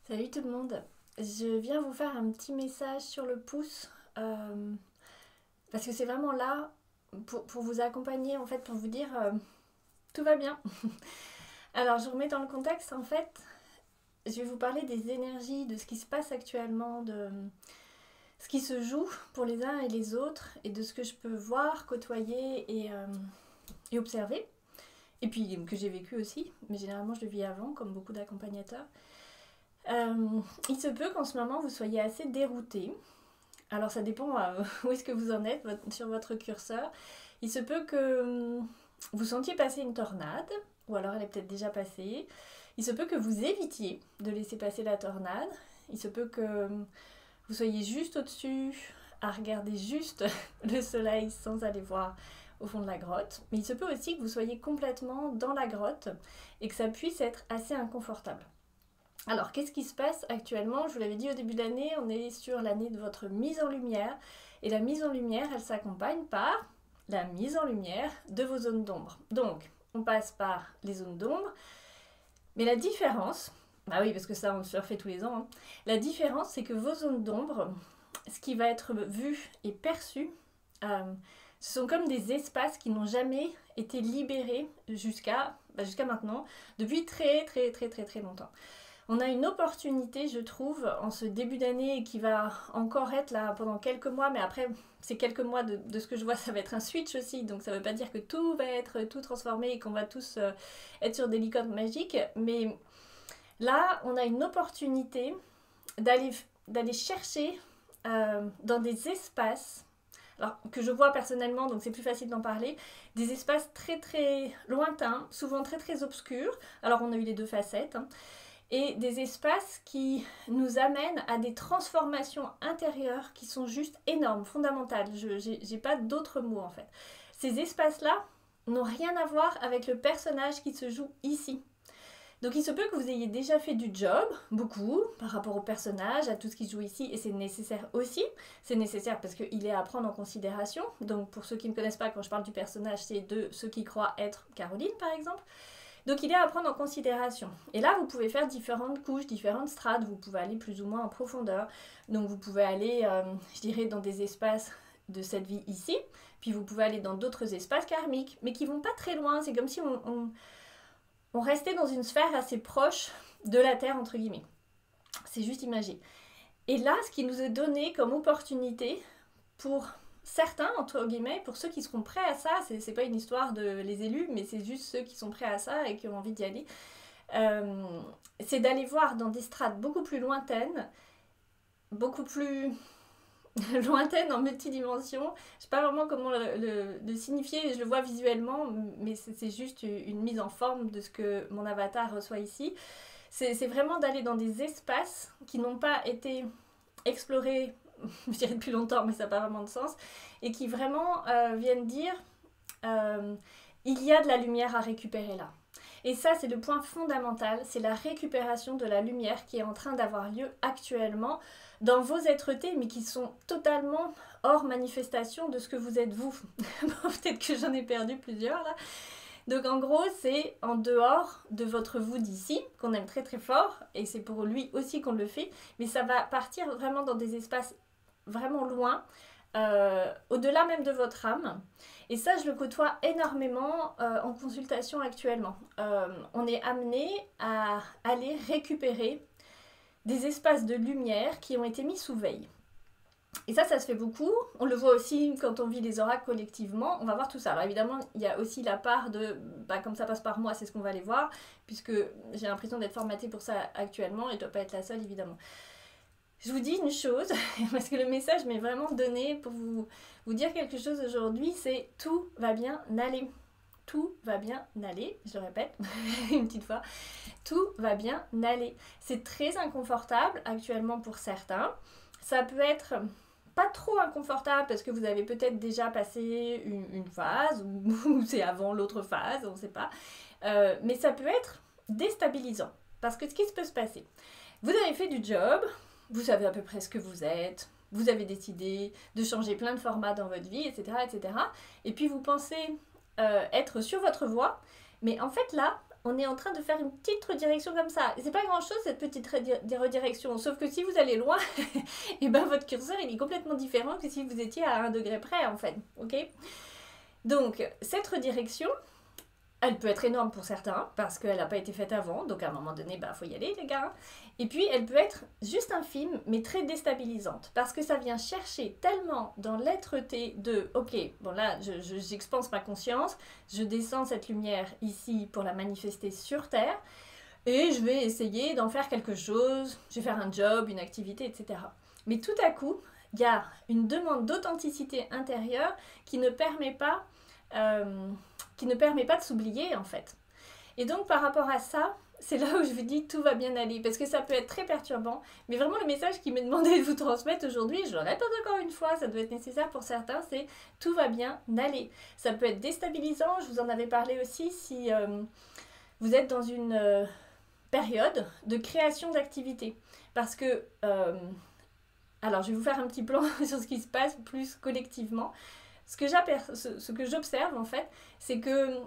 Salut tout le monde, je viens vous faire un petit message sur le pouce parce que c'est vraiment là pour vous accompagner en fait, pour vous dire tout va bien. Alors je vous remets dans le contexte en fait, je vais vous parler des énergies, de ce qui se passe actuellement, de ce qui se joue pour les uns et les autres et de ce que je peux voir, côtoyer et observer. Et puis que j'ai vécu aussi, mais généralement je le vis avant comme beaucoup d'accompagnateurs. Il se peut qu'en ce moment vous soyez assez dérouté. Alors ça dépend où est-ce que vous en êtes sur votre curseur. Il se peut que vous sentiez passer une tornade, ou alors elle est peut-être déjà passée. Il se peut que vous évitiez de laisser passer la tornade. Il se peut que vous soyez juste au-dessus, à regarder juste le soleil sans aller voir au fond de la grotte. Mais il se peut aussi que vous soyez complètement dans la grotte et que ça puisse être assez inconfortable. Alors, qu'est-ce qui se passe actuellement? Je vous l'avais dit au début de l'année, on est sur l'année de votre mise en lumière. Et la mise en lumière, elle s'accompagne par la mise en lumière de vos zones d'ombre. Donc, on passe par les zones d'ombre. Mais la différence, bah oui, parce que ça, on se refait tous les ans, hein. La différence, c'est que vos zones d'ombre, ce qui va être vu et perçu, ce sont comme des espaces qui n'ont jamais été libérés jusqu'à maintenant, depuis très très très très très longtemps. On a une opportunité, je trouve, en ce début d'année qui va encore être là pendant quelques mois, mais après, ces quelques mois de ce que je vois, ça va être un switch aussi, donc ça ne veut pas dire que tout va être tout transformé et qu'on va tous être sur des licornes magiques, mais là, on a une opportunité d'aller chercher dans des espaces, alors que je vois personnellement, donc c'est plus facile d'en parler, des espaces très très lointains, souvent très très obscurs. Alors on a eu les deux facettes, hein, et des espaces qui nous amènent à des transformations intérieures qui sont juste énormes, fondamentales. Je n'ai pas d'autres mots en fait. Ces espaces-là n'ont rien à voir avec le personnage qui se joue ici. Donc il se peut que vous ayez déjà fait du job, beaucoup, par rapport au personnage, à tout ce qui se joue ici, et c'est nécessaire aussi. C'est nécessaire parce qu'il est à prendre en considération. Donc pour ceux qui ne me connaissent pas, quand je parle du personnage, c'est de ceux qui croient être Caroline par exemple. Donc il est à prendre en considération. Et là, vous pouvez faire différentes couches, différentes strates, vous pouvez aller plus ou moins en profondeur. Donc vous pouvez aller, je dirais, dans des espaces de cette vie ici, puis vous pouvez aller dans d'autres espaces karmiques, mais qui vont pas très loin. C'est comme si on restait dans une sphère assez proche de la Terre, entre guillemets. C'est juste imagé. Et là, ce qui nous est donné comme opportunité pour certains, entre guillemets, pour ceux qui seront prêts à ça, c'est pas une histoire de les élus, mais c'est juste ceux qui sont prêts à ça et qui ont envie d'y aller, c'est d'aller voir dans des strates beaucoup plus lointaines, beaucoup plus lointaines en multidimension. Je sais pas vraiment comment le signifier, je le vois visuellement, mais c'est juste une mise en forme de ce que mon avatar reçoit ici. C'est vraiment d'aller dans des espaces qui n'ont pas été explorés, je dirais depuis longtemps, mais ça n'a pas vraiment de sens, et qui vraiment viennent dire il y a de la lumière à récupérer là. Et ça, c'est le point fondamental, c'est la récupération de la lumière qui est en train d'avoir lieu actuellement dans vos êtres-tés, mais qui sont totalement hors manifestation de ce que vous êtes vous. Peut-être que j'en ai perdu plusieurs là. Donc en gros, c'est en dehors de votre vous d'ici, qu'on aime très très fort, et c'est pour lui aussi qu'on le fait, mais ça va partir vraiment dans des espaces vraiment loin, au-delà même de votre âme. Et ça, je le côtoie énormément en consultation actuellement. On est amené à aller récupérer des espaces de lumière qui ont été mis sous veille. Et ça se fait beaucoup. On le voit aussi quand on vit les oracles collectivement. On va voir tout ça. Alors évidemment, il y a aussi la part de, comme ça passe par moi, c'est ce qu'on va aller voir, puisque j'ai l'impression d'être formatée pour ça actuellement et je ne dois pas être la seule, évidemment. Je vous dis une chose, parce que le message m'est vraiment donné pour vous dire quelque chose aujourd'hui, c'est tout va bien aller. Tout va bien aller, je le répète une petite fois, tout va bien aller. C'est très inconfortable actuellement pour certains. Ça peut être pas trop inconfortable parce que vous avez peut-être déjà passé une phase ou c'est avant l'autre phase, on ne sait pas. Mais ça peut être déstabilisant parce que ce qui peut se passer, vous avez fait du job, vous savez à peu près ce que vous êtes, vous avez décidé de changer plein de formats dans votre vie, etc. etc. Et puis vous pensez être sur votre voie, mais en fait là, on est en train de faire une petite redirection comme ça. Et c'est pas grand chose cette petite redirection, sauf que si vous allez loin, et ben votre curseur il est complètement différent que si vous étiez à 1 degré près en fait, ok? Donc cette redirection, elle peut être énorme pour certains, parce qu'elle n'a pas été faite avant, donc à un moment donné, bah faut y aller les gars. Et puis elle peut être juste infime, mais très déstabilisante, parce que ça vient chercher tellement dans l'être-té de, ok, bon là, j'expanse ma conscience, je descends cette lumière ici pour la manifester sur Terre, et je vais essayer d'en faire quelque chose, je vais faire un job, une activité, etc. Mais tout à coup, il y a une demande d'authenticité intérieure qui ne permet pas de s'oublier en fait. Et donc par rapport à ça, c'est là où je vous dis tout va bien aller, parce que ça peut être très perturbant, mais vraiment le message qui m'est demandé de vous transmettre aujourd'hui, je le répète encore une fois, ça doit être nécessaire pour certains, c'est tout va bien aller. Ça peut être déstabilisant, je vous en avais parlé aussi si vous êtes dans une période de création d'activités, parce que alors je vais vous faire un petit plan sur ce qui se passe plus collectivement. Ce que j'observe en fait, c'est que,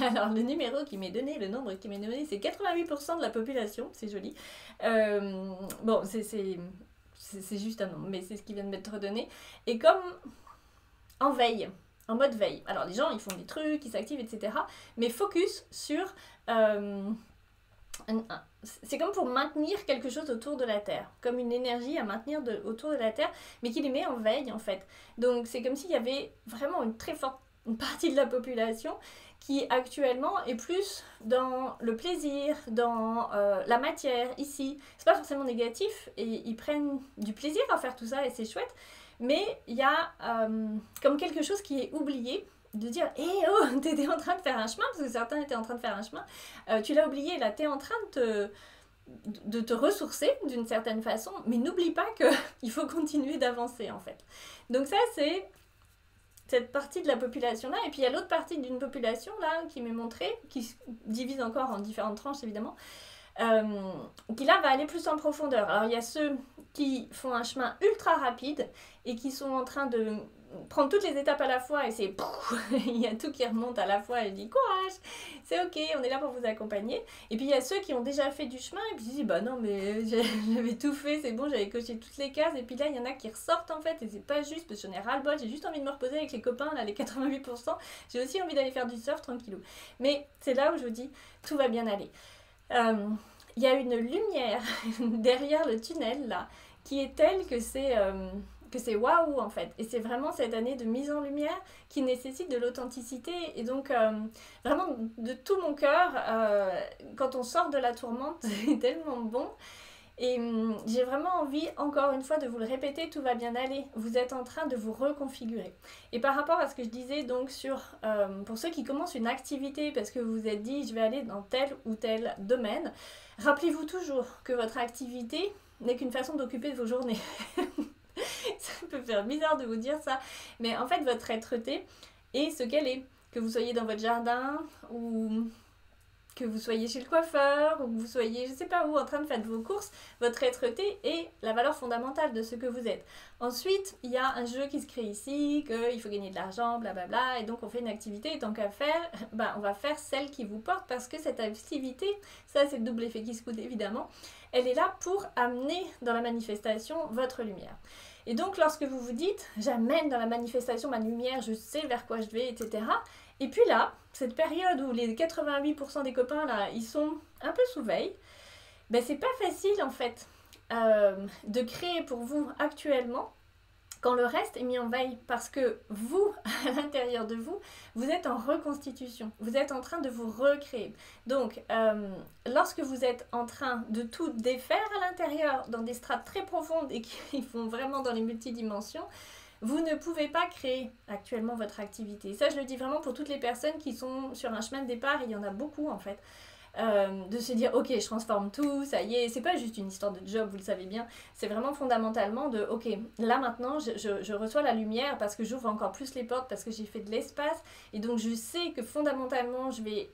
alors le numéro qui m'est donné, le nombre qui m'est donné, c'est 88% de la population, c'est joli. Bon, c'est juste un nombre, mais c'est ce qui vient de m'être donné. Et comme en veille, en mode veille, alors les gens ils font des trucs, ils s'activent, etc. Mais focus sur... c'est comme pour maintenir quelque chose autour de la Terre, comme une énergie à maintenir autour de la Terre, mais qui les met en veille en fait. Donc c'est comme s'il y avait vraiment une très forte partie de la population qui actuellement est plus dans le plaisir, dans la matière, ici. C'est pas forcément négatif, et ils prennent du plaisir à faire tout ça, et c'est chouette, mais il y a comme quelque chose qui est oublié, de dire hé hey, oh t'étais en train de faire un chemin, parce que certains étaient en train de faire un chemin, tu l'as oublié, là t'es en train de te ressourcer d'une certaine façon, mais n'oublie pas qu'il faut continuer d'avancer en fait. Donc ça c'est cette partie de la population là, et puis il y a l'autre partie d'une population là qui m'est montrée, qui se divise encore en différentes tranches évidemment, qui là va aller plus en profondeur. Alors il y a ceux qui font un chemin ultra rapide et qui sont en train de prendre toutes les étapes à la fois, et c'est il y a tout qui remonte à la fois, et je dis courage, c'est ok, on est là pour vous accompagner. Et puis il y a ceux qui ont déjà fait du chemin et puis ils disent bah non mais j'avais tout fait, c'est bon, j'avais coché toutes les cases, et puis là il y en a qui ressortent en fait, et c'est pas juste parce que j'en ai ras le bol, j'ai juste envie de me reposer avec les copains là, les 88%, j'ai aussi envie d'aller faire du surf tranquillou. Mais c'est là où je vous dis tout va bien aller. Il y a une lumière derrière le tunnel là qui est telle que c'est waouh en fait, et c'est vraiment cette année de mise en lumière qui nécessite de l'authenticité, et donc vraiment de tout mon cœur, quand on sort de la tourmente, c'est tellement bon, et j'ai vraiment envie encore une fois de vous le répéter, tout va bien aller, vous êtes en train de vous reconfigurer. Et par rapport à ce que je disais donc sur, pour ceux qui commencent une activité parce que vous vous êtes dit je vais aller dans tel ou tel domaine, rappelez-vous toujours que votre activité n'est qu'une façon d'occuper vos journées. Ça peut faire bizarre de vous dire ça, mais en fait votre être-té est ce qu'elle est. Que vous soyez dans votre jardin, ou que vous soyez chez le coiffeur, ou que vous soyez je sais pas où en train de faire vos courses, votre être-té est la valeur fondamentale de ce que vous êtes. Ensuite, il y a un jeu qui se crée ici, qu'il faut gagner de l'argent, blablabla, et donc on fait une activité, et tant qu'à faire, ben, on va faire celle qui vous porte, parce que cette activité, ça c'est le double effet qui se coûte évidemment, elle est là pour amener dans la manifestation votre lumière. Et donc lorsque vous vous dites j'amène dans la manifestation ma lumière, je sais vers quoi je vais, etc. Et puis là, cette période où les 88% des copains là, ils sont un peu sous veille, ben c'est pas facile en fait de créer pour vous actuellement quand le reste est mis en veille, parce que vous, à l'intérieur de vous, vous êtes en reconstitution, vous êtes en train de vous recréer. Donc, lorsque vous êtes en train de tout défaire à l'intérieur, dans des strates très profondes et qui vont vraiment dans les multidimensions, vous ne pouvez pas créer actuellement votre activité. Ça, je le dis vraiment pour toutes les personnes qui sont sur un chemin de départ, et il y en a beaucoup en fait. De se dire ok je transforme tout, ça y est, c'est pas juste une histoire de job, vous le savez bien, c'est vraiment fondamentalement de ok là maintenant je reçois la lumière parce que j'ouvre encore plus les portes, parce que j'ai fait de l'espace, et donc je sais que fondamentalement je vais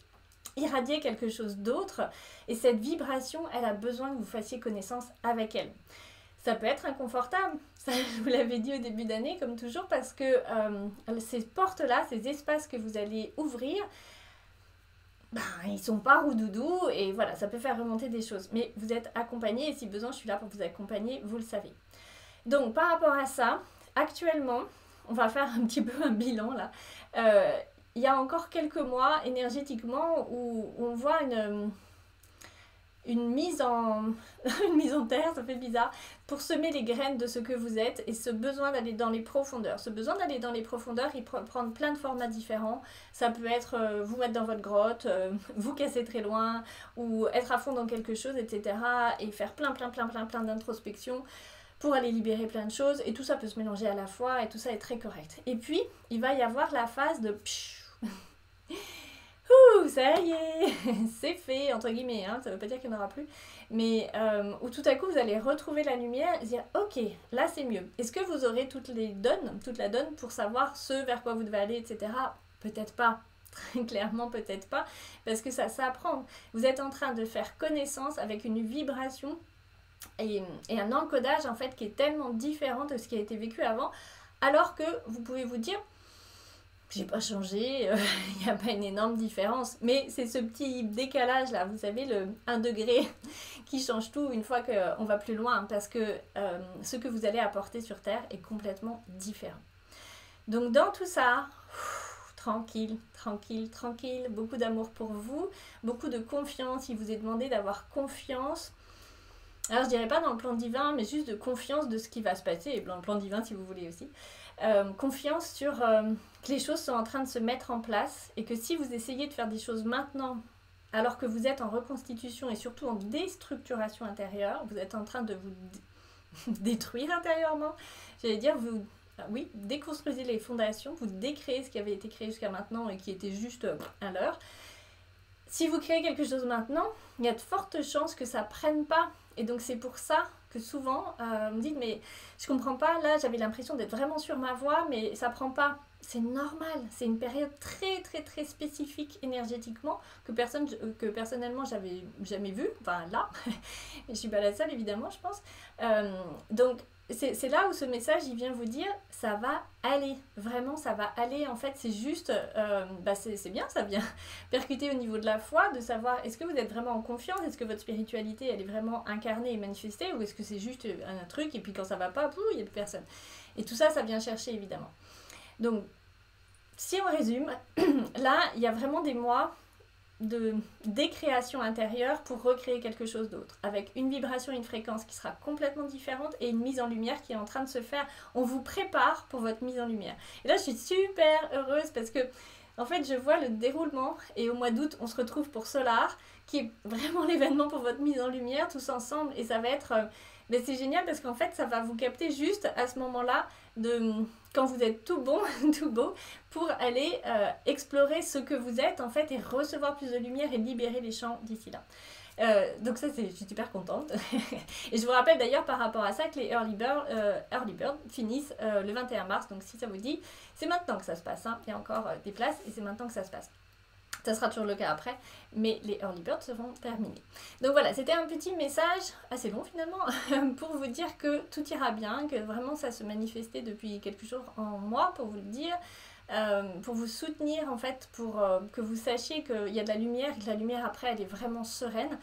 irradier quelque chose d'autre, et cette vibration elle a besoin que vous fassiez connaissance avec elle. Ça peut être inconfortable, ça je vous l'avais dit au début d'année comme toujours, parce que ces portes là, ces espaces que vous allez ouvrir, ils sont pas roudoudous et voilà, ça peut faire remonter des choses. Mais vous êtes accompagné et si besoin, je suis là pour vous accompagner, vous le savez. Donc par rapport à ça, actuellement, on va faire un petit peu un bilan là. Il y a encore quelques mois, énergétiquement, où on voit une mise en une mise en terre, ça fait bizarre, pour semer les graines de ce que vous êtes et ce besoin d'aller dans les profondeurs. Ce besoin d'aller dans les profondeurs, il peut prendre plein de formats différents. Ça peut être vous mettre dans votre grotte, vous casser très loin, ou être à fond dans quelque chose, etc. et faire plein d'introspection pour aller libérer plein de choses. Et tout ça peut se mélanger à la fois et tout ça est très correct. Et puis, il va y avoir la phase de... Ouh, ça y est, c'est fait, entre guillemets, hein, ça veut pas dire qu'il n'y en aura plus, mais où tout à coup vous allez retrouver la lumière et dire ok, là c'est mieux. Est-ce que vous aurez toute la donne pour savoir ce vers quoi vous devez aller, etc. Peut-être pas, très clairement peut-être pas, parce que ça s'apprend. Vous êtes en train de faire connaissance avec une vibration et un encodage en fait qui est tellement différent de ce qui a été vécu avant, alors que vous pouvez vous dire j'ai pas changé, il n'y a pas une énorme différence, mais c'est ce petit décalage là, vous savez, le 1 degré qui change tout une fois qu'on va plus loin, parce que ce que vous allez apporter sur Terre est complètement différent. Donc dans tout ça, tranquille, beaucoup d'amour pour vous, beaucoup de confiance. Il vous est demandé d'avoir confiance. Alors je dirais pas dans le plan divin, mais juste de confiance de ce qui va se passer, et dans le plan divin si vous voulez aussi. Confiance sur que les choses sont en train de se mettre en place et que si vous essayez de faire des choses maintenant alors que vous êtes en reconstitution et surtout en déstructuration intérieure, vous êtes en train de vous détruire intérieurement, j'allais dire vous déconstruisez les fondations, vous décréez ce qui avait été créé jusqu'à maintenant et qui était juste un leurre. Si vous créez quelque chose maintenant, il y a de fortes chances que ça prenne pas. Et donc c'est pour ça que souvent, on me dit mais je comprends pas, là j'avais l'impression d'être vraiment sur ma voie, mais ça prend pas. C'est normal, c'est une période très spécifique énergétiquement que personnellement j'avais jamais vue, enfin là, je suis pas la seule évidemment je pense. Donc c'est là où ce message il vient vous dire ça va aller, vraiment ça va aller, en fait c'est juste, c'est bien, ça vient percuter au niveau de la foi, de savoir est-ce que vous êtes vraiment en confiance, est-ce que votre spiritualité elle est vraiment incarnée et manifestée, ou est-ce que c'est juste un truc et puis quand ça va pas, il n'y a plus personne. Et tout ça, ça vient chercher évidemment. Donc si on résume, là il y a vraiment des mois de décréation intérieure pour recréer quelque chose d'autre, avec une vibration et une fréquence qui sera complètement différente et une mise en lumière qui est en train de se faire. On vous prépare pour votre mise en lumière. Et là, je suis super heureuse parce que, en fait, je vois le déroulement et au mois d'août, on se retrouve pour Solar, qui est vraiment l'événement pour votre mise en lumière, tous ensemble, et ça va être... mais c'est génial parce qu'en fait, ça va vous capter juste à ce moment-là quand vous êtes tout bon, tout beau, pour aller explorer ce que vous êtes en fait et recevoir plus de lumière et libérer les champs d'ici là. Donc ça, je suis super contente. Et je vous rappelle d'ailleurs par rapport à ça que les Early Bird finissent le 21 mars. Donc si ça vous dit, c'est maintenant que ça se passe. Hein. Il y a encore des places et c'est maintenant que ça se passe. Ça sera toujours le cas après, mais les Early Birds seront terminés. Donc voilà, c'était un petit message, assez long finalement, pour vous dire que tout ira bien, que vraiment ça se manifestait depuis quelques jours en moi, pour vous le dire, pour vous soutenir en fait, pour que vous sachiez qu'il y a de la lumière, et que la lumière après elle est vraiment sereine.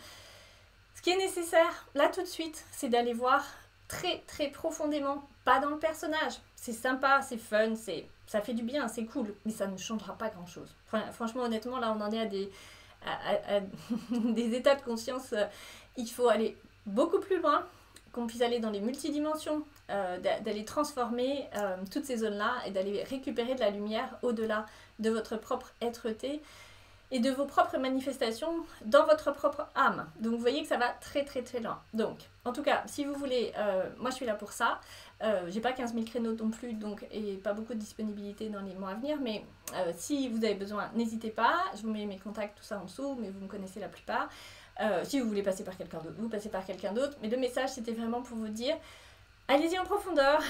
Ce qui est nécessaire, là tout de suite, c'est d'aller voir très profondément, pas dans le personnage. C'est sympa, c'est fun, ça fait du bien, c'est cool, mais ça ne changera pas grand chose. Franchement, honnêtement, là on en est à des états de conscience. Il faut aller beaucoup plus loin, qu'on puisse aller dans les multidimensions, d'aller transformer toutes ces zones-là et d'aller récupérer de la lumière au-delà de votre propre être-té et de vos propres manifestations dans votre propre âme. Donc vous voyez que ça va très loin. Donc, en tout cas, si vous voulez, moi je suis là pour ça. J'ai pas 15 000 créneaux non plus, donc, et pas beaucoup de disponibilité dans les mois à venir, mais si vous avez besoin, n'hésitez pas. Je vous mets mes contacts, tout ça en dessous, mais vous me connaissez la plupart. Si vous voulez passer par quelqu'un d'autre, vous passez par quelqu'un d'autre. Mais le message, c'était vraiment pour vous dire, allez-y en profondeur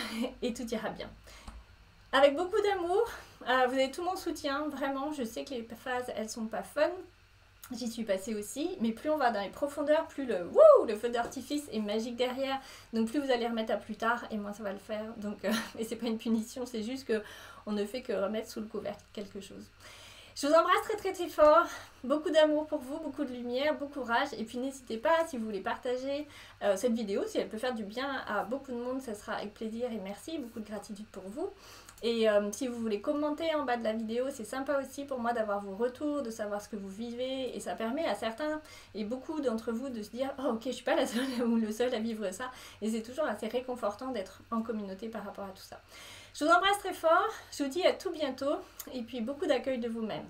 et tout ira bien. Avec beaucoup d'amour, vous avez tout mon soutien, vraiment. Je sais que les phases, elles sont pas fun. J'y suis passée aussi, mais plus on va dans les profondeurs, plus le feu d'artifice est magique derrière. Donc plus vous allez remettre à plus tard, et moins ça va le faire. Donc, et c'est pas une punition, c'est juste que on ne fait que remettre sous le couvercle quelque chose. Je Je vous embrasse très très très fort, beaucoup d'amour pour vous, beaucoup de lumière, bon courage et puis n'hésitez pas si vous voulez partager cette vidéo, si elle peut faire du bien à beaucoup de monde, ça sera avec plaisir et merci, beaucoup de gratitude pour vous. Et si vous voulez commenter en bas de la vidéo, c'est sympa aussi pour moi d'avoir vos retours, de savoir ce que vous vivez et ça permet à certains et beaucoup d'entre vous de se dire « Oh ok, je suis pas la seule ou le seul à vivre ça » et c'est toujours assez réconfortant d'être en communauté par rapport à tout ça. Je vous embrasse très fort, je vous dis à tout bientôt et puis beaucoup d'accueil de vous-même.